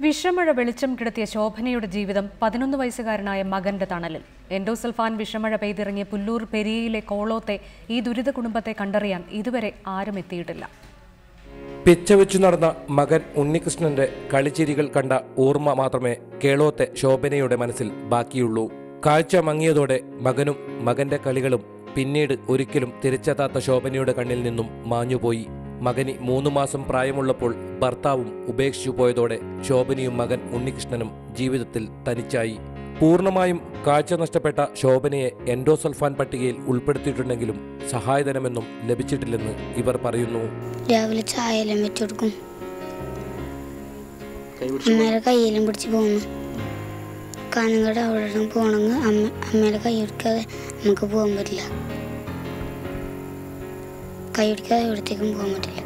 വിഷമഴ വെളിച്ചം കിടത്തിയ ശോഭനയുടെ ജീവിതം 11 വയസ്സുകാരനായ മകന്റെ തണലിൽ. എൻഡോസൾഫാൻ വിഷമഴ പെയ്തിറങ്ങിയ പുല്ലൂർ പെരിയയിലെ കോളോത്തെ ഈ ദുരിത കുടുംബത്തെ കണ്ടറിയാൻ ഇതുവരെ ആരും എത്തിയിട്ടില്ല. പിച്ചവെച്ചു നടന്ന മകൻ ഉണ്ണികൃഷ്ണന്റെ കളിച്ചിരികൾ കണ്ട ഓർമ്മ മാത്രമേ കേളോത്തെ ശോഭനയുടെ മനസ്സിൽ ബാക്കിയുള്ളൂ. കാഴ്ച മങ്ങിയതോടെ മകനും മകന്റെ കളികളും പിന്നീട് ഒരിക്കലും തിരിച്ചെത്താത്ത ശോഭനയുടെ കണ്ണിൽ നിന്നും മാഞ്ഞുപോയി. മകന് 3 മാസം പ്രായമുള്ളപ്പോൾ ഭർത്താവും ഉപേക്ഷിച്ചു പോയതോടെ ശോഭനയും മകൻ ഉണ്ണികൃഷ്ണനും ജീവിതത്തിൽ തനിച്ചായി. പൂർണ്ണമായും കാഴ്ച നഷ്ടപ്പെട്ട ശോഭനയെ എൻഡോസൾഫാൻ പട്ടികയിൽ ഉൾപ്പെടുത്തിയിട്ടുണ്ടെങ്കിലും സഹായധനമൊന്നും ലഭിച്ചിട്ടില്ലെന്ന് ഇവർ പറയുന്നു. രാവിലെ ചായയെല്ലാം വെച്ചുകൊടുക്കും, അമ്മയുടെ കയ്യിലും പിടിച്ച് പോകുന്നു. കാനങ്ങടെ അവിടെ പോകണമെങ്കിൽ അമ്മയുടെ കൈ എടുക്കാതെ നമുക്ക് പോകാൻ പറ്റില്ല. കൈപിടിക്കാതെ പോകാൻ പറ്റില്ല.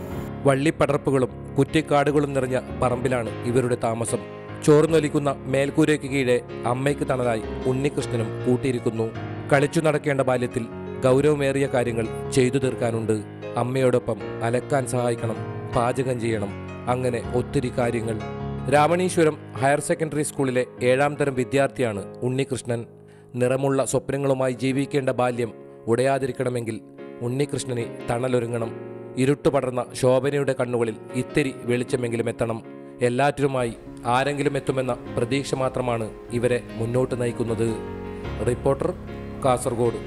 വള്ളിപ്പടർപ്പുകളും കുറ്റിക്കാടുകളും നിറഞ്ഞ പറമ്പിലാണ് ഇവരുടെ താമസം. ചോർന്നൊലിക്കുന്ന മേൽക്കൂരയ്ക്ക് കീഴെ അമ്മയ്ക്ക് തണലായി ഉണ്ണികൃഷ്ണനും കൂട്ടിയിരിക്കുന്നു. കളിച്ചു നടക്കേണ്ട ബാല്യത്തിൽ ഗൗരവമേറിയ കാര്യങ്ങൾ ചെയ്തു തീർക്കാനുണ്ട്. അമ്മയോടൊപ്പം അലക്കാൻ സഹായിക്കണം, പാചകം ചെയ്യണം, അങ്ങനെ ഒത്തിരി കാര്യങ്ങൾ. രാമണീശ്വരം ഹയർ സെക്കൻഡറി സ്കൂളിലെ 7ാം തരം വിദ്യാർത്ഥിയാണ് ഉണ്ണികൃഷ്ണൻ. നിറമുള്ള സ്വപ്നങ്ങളുമായി ജീവിക്കേണ്ട ബാല്യം ഉടയാതിരിക്കണമെങ്കിൽ ഉണ്ണികൃഷ്ണന് തണലൊരുങ്ങണം. ഇരുട്ടുപടർന്ന ശോഭനയുടെ കണ്ണുകളിൽ ഇത്തിരി വെളിച്ചമെങ്കിലും എത്തണം. എല്ലാറ്റിലുമായി ആരെങ്കിലും എത്തുമെന്ന പ്രതീക്ഷ മാത്രമാണ് ഇവരെ മുന്നോട്ട് നയിക്കുന്നത്. റിപ്പോർട്ടർ, കാസർഗോഡ്.